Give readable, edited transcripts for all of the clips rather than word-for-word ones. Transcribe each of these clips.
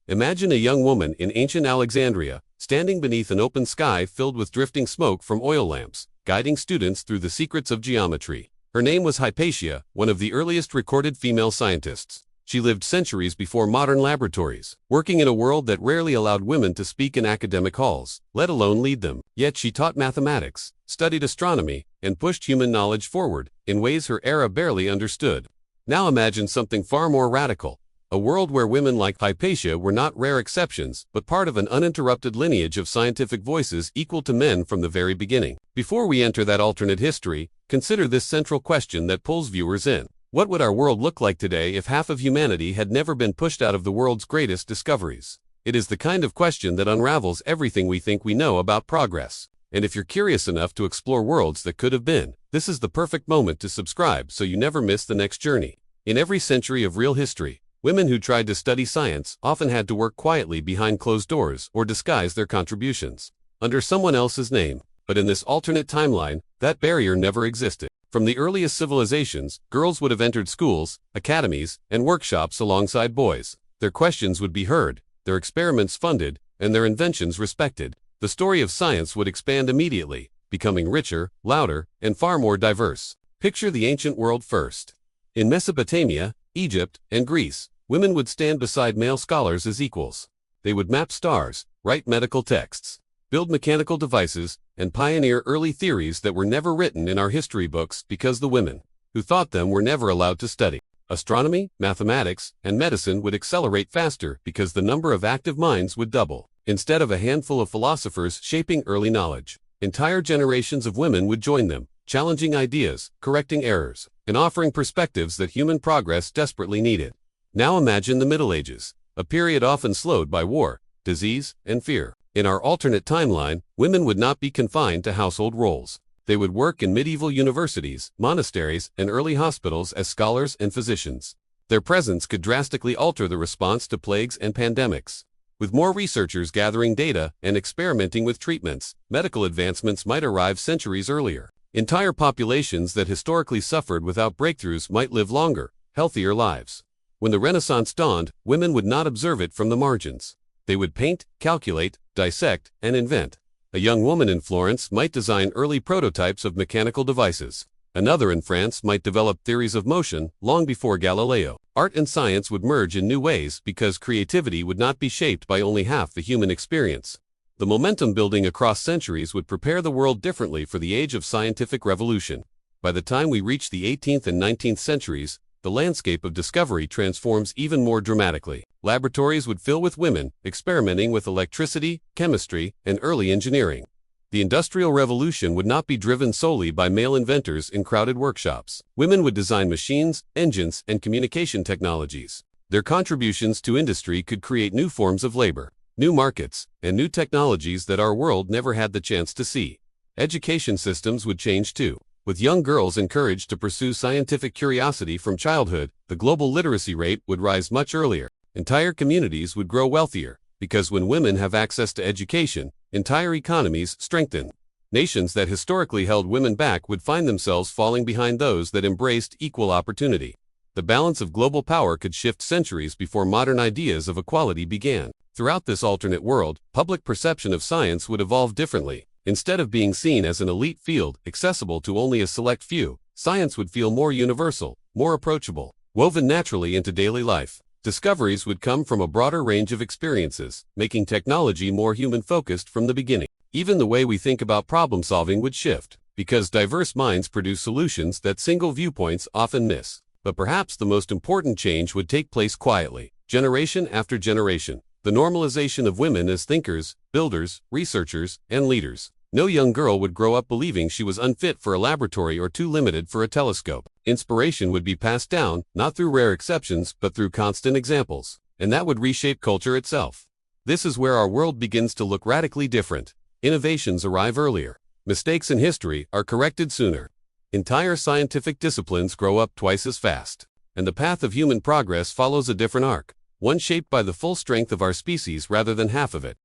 Imagine a young woman in ancient Alexandria, standing beneath an open sky filled with drifting smoke from oil lamps, guiding students through the secrets of geometry. Her name was Hypatia, one of the earliest recorded female scientists. She lived centuries before modern laboratories, working in a world that rarely allowed women to speak in academic halls, let alone lead them. Yet she taught mathematics, studied astronomy, and pushed human knowledge forward in ways her era barely understood. Now imagine something far more radical. A world where women like Hypatia were not rare exceptions, but part of an uninterrupted lineage of scientific voices equal to men from the very beginning. Before we enter that alternate history, consider this central question that pulls viewers in. What would our world look like today if half of humanity had never been pushed out of the world's greatest discoveries? It is the kind of question that unravels everything we think we know about progress. And if you're curious enough to explore worlds that could have been, this is the perfect moment to subscribe so you never miss the next journey. In every century of real history, women who tried to study science often had to work quietly behind closed doors or disguise their contributions under someone else's name. But in this alternate timeline, that barrier never existed. From the earliest civilizations, girls would have entered schools, academies, and workshops alongside boys. Their questions would be heard, their experiments funded, and their inventions respected. The story of science would expand immediately, becoming richer, louder, and far more diverse. Picture the ancient world first. In Mesopotamia, Egypt, and Greece, women would stand beside male scholars as equals. They would map stars, write medical texts, build mechanical devices, and pioneer early theories that were never written in our history books because the women who thought them were never allowed to study. Astronomy, mathematics, and medicine would accelerate faster because the number of active minds would double. Instead of a handful of philosophers shaping early knowledge, entire generations of women would join them, challenging ideas, correcting errors, and offering perspectives that human progress desperately needed. Now imagine the Middle Ages, a period often slowed by war, disease, and fear. In our alternate timeline, women would not be confined to household roles. They would work in medieval universities, monasteries, and early hospitals as scholars and physicians. Their presence could drastically alter the response to plagues and pandemics. With more researchers gathering data and experimenting with treatments, medical advancements might arrive centuries earlier. Entire populations that historically suffered without breakthroughs might live longer, healthier lives. When the Renaissance dawned, women would not observe it from the margins. They would paint, calculate, dissect, and invent. A young woman in Florence might design early prototypes of mechanical devices. Another in France might develop theories of motion long before Galileo. Art and science would merge in new ways because creativity would not be shaped by only half the human experience. The momentum building across centuries would prepare the world differently for the age of scientific revolution. By the time we reach the 18th and 19th centuries, the landscape of discovery transforms even more dramatically. Laboratories would fill with women, experimenting with electricity, chemistry, and early engineering. The Industrial Revolution would not be driven solely by male inventors in crowded workshops. Women would design machines, engines, and communication technologies. Their contributions to industry could create new forms of labor, new markets, and new technologies that our world never had the chance to see. Education systems would change too. With young girls encouraged to pursue scientific curiosity from childhood, the global literacy rate would rise much earlier. Entire communities would grow wealthier, because when women have access to education, entire economies strengthen. Nations that historically held women back would find themselves falling behind those that embraced equal opportunity. The balance of global power could shift centuries before modern ideas of equality began. Throughout this alternate world, public perception of science would evolve differently. Instead of being seen as an elite field accessible to only a select few, science would feel more universal, more approachable, woven naturally into daily life. Discoveries would come from a broader range of experiences, making technology more human-focused from the beginning. Even the way we think about problem-solving would shift, because diverse minds produce solutions that single viewpoints often miss. But perhaps the most important change would take place quietly, generation after generation. The normalization of women as thinkers, builders, researchers, and leaders. No young girl would grow up believing she was unfit for a laboratory or too limited for a telescope. Inspiration would be passed down, not through rare exceptions, but through constant examples. And that would reshape culture itself. This is where our world begins to look radically different. Innovations arrive earlier. Mistakes in history are corrected sooner. Entire scientific disciplines grow up twice as fast. And the path of human progress follows a different arc, one shaped by the full strength of our species rather than half of it.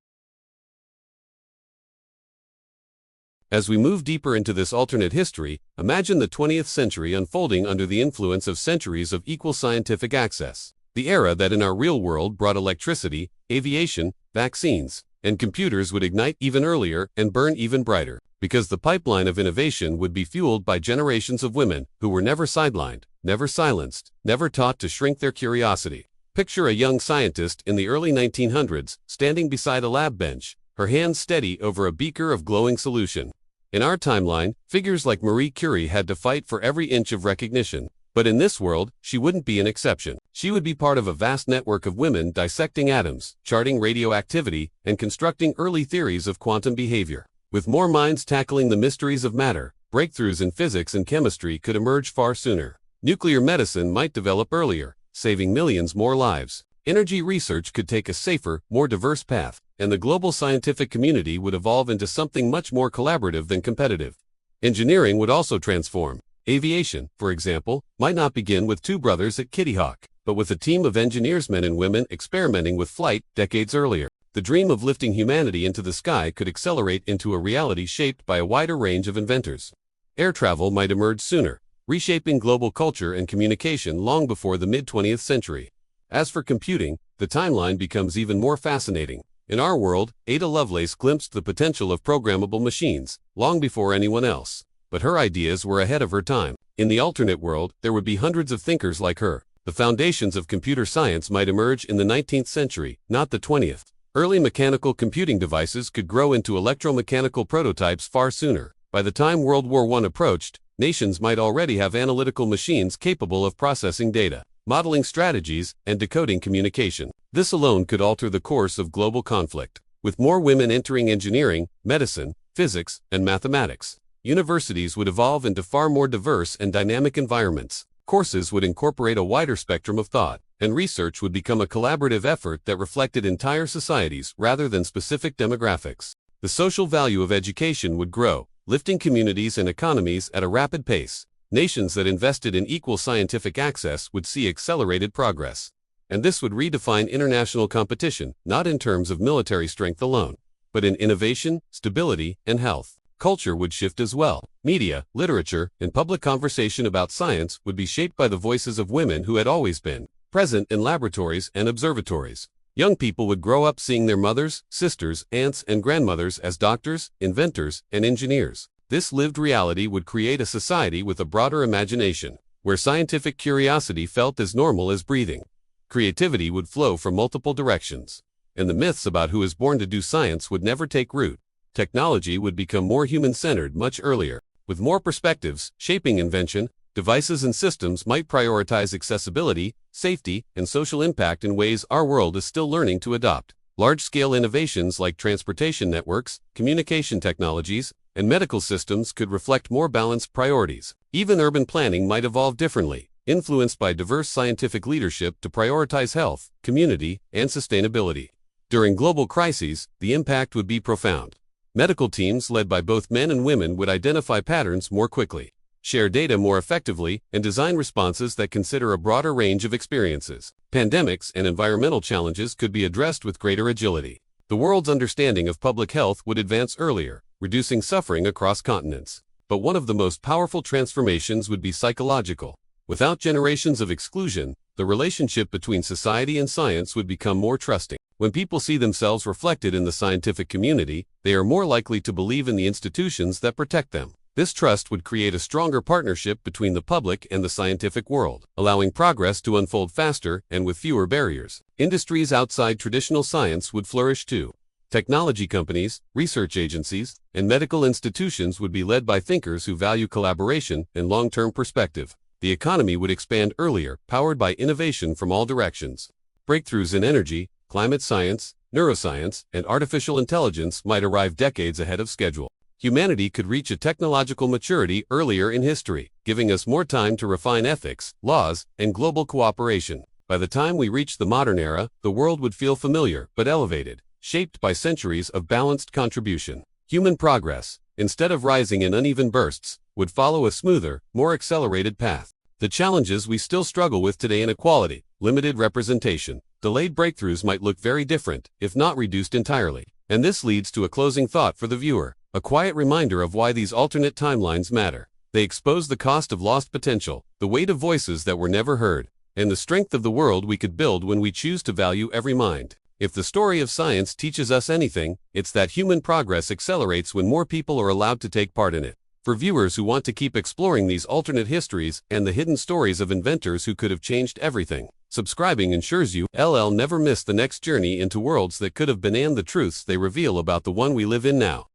As we move deeper into this alternate history, imagine the 20th century unfolding under the influence of centuries of equal scientific access. The era that in our real world brought electricity, aviation, vaccines, and computers would ignite even earlier and burn even brighter, because the pipeline of innovation would be fueled by generations of women who were never sidelined, never silenced, never taught to shrink their curiosity. Picture a young scientist in the early 1900s standing beside a lab bench, her hands steady over a beaker of glowing solution. In our timeline, figures like Marie Curie had to fight for every inch of recognition. But in this world, she wouldn't be an exception. She would be part of a vast network of women dissecting atoms, charting radioactivity, and constructing early theories of quantum behavior. With more minds tackling the mysteries of matter, breakthroughs in physics and chemistry could emerge far sooner. Nuclear medicine might develop earlier, saving millions more lives. Energy research could take a safer, more diverse path, and the global scientific community would evolve into something much more collaborative than competitive. Engineering would also transform. Aviation, for example, might not begin with two brothers at Kitty Hawk, but with a team of engineers, men and women, experimenting with flight decades earlier. The dream of lifting humanity into the sky could accelerate into a reality shaped by a wider range of inventors. Air travel might emerge sooner, reshaping global culture and communication long before the mid-20th century. As for computing, the timeline becomes even more fascinating. In our world, Ada Lovelace glimpsed the potential of programmable machines, long before anyone else. But her ideas were ahead of her time. In the alternate world, there would be hundreds of thinkers like her. The foundations of computer science might emerge in the 19th century, not the 20th. Early mechanical computing devices could grow into electromechanical prototypes far sooner. By the time World War I approached, nations might already have analytical machines capable of processing data, modeling strategies, and decoding communication. This alone could alter the course of global conflict. With more women entering engineering, medicine, physics, and mathematics, universities would evolve into far more diverse and dynamic environments. Courses would incorporate a wider spectrum of thought, and research would become a collaborative effort that reflected entire societies rather than specific demographics. The social value of education would grow, lifting communities and economies at a rapid pace. Nations that invested in equal scientific access would see accelerated progress. And this would redefine international competition, not in terms of military strength alone, but in innovation, stability, and health. Culture would shift as well. Media, literature, and public conversation about science would be shaped by the voices of women who had always been present in laboratories and observatories. Young people would grow up seeing their mothers, sisters, aunts, and grandmothers as doctors, inventors, and engineers. This lived reality would create a society with a broader imagination, where scientific curiosity felt as normal as breathing. Creativity would flow from multiple directions, and the myths about who is born to do science would never take root. Technology would become more human-centered much earlier. With more perspectives shaping invention, devices and systems might prioritize accessibility, safety, and social impact in ways our world is still learning to adopt. Large-scale innovations like transportation networks, communication technologies, and medical systems could reflect more balanced priorities. Even urban planning might evolve differently, influenced by diverse scientific leadership to prioritize health, community, and sustainability. During global crises, the impact would be profound. Medical teams led by both men and women would identify patterns more quickly, share data more effectively, and design responses that consider a broader range of experiences. Pandemics and environmental challenges could be addressed with greater agility. The world's understanding of public health would advance earlier, reducing suffering across continents. But one of the most powerful transformations would be psychological. Without generations of exclusion, the relationship between society and science would become more trusting. When people see themselves reflected in the scientific community, they are more likely to believe in the institutions that protect them. This trust would create a stronger partnership between the public and the scientific world, allowing progress to unfold faster and with fewer barriers. Industries outside traditional science would flourish too. Technology companies, research agencies, and medical institutions would be led by thinkers who value collaboration and long-term perspective. The economy would expand earlier, powered by innovation from all directions. Breakthroughs in energy, climate science, neuroscience, and artificial intelligence might arrive decades ahead of schedule. Humanity could reach a technological maturity earlier in history, giving us more time to refine ethics, laws, and global cooperation. By the time we reach the modern era, the world would feel familiar but elevated, shaped by centuries of balanced contribution. Human progress, instead of rising in uneven bursts, would follow a smoother, more accelerated path. The challenges we still struggle with today: inequality, limited representation, delayed breakthroughs might look very different, if not reduced entirely. And this leads to a closing thought for the viewer, a quiet reminder of why these alternate timelines matter. They expose the cost of lost potential, the weight of voices that were never heard, and the strength of the world we could build when we choose to value every mind. If the story of science teaches us anything, it's that human progress accelerates when more people are allowed to take part in it. For viewers who want to keep exploring these alternate histories and the hidden stories of inventors who could have changed everything, subscribing ensures you'll never miss the next journey into worlds that could have been and the truths they reveal about the one we live in now.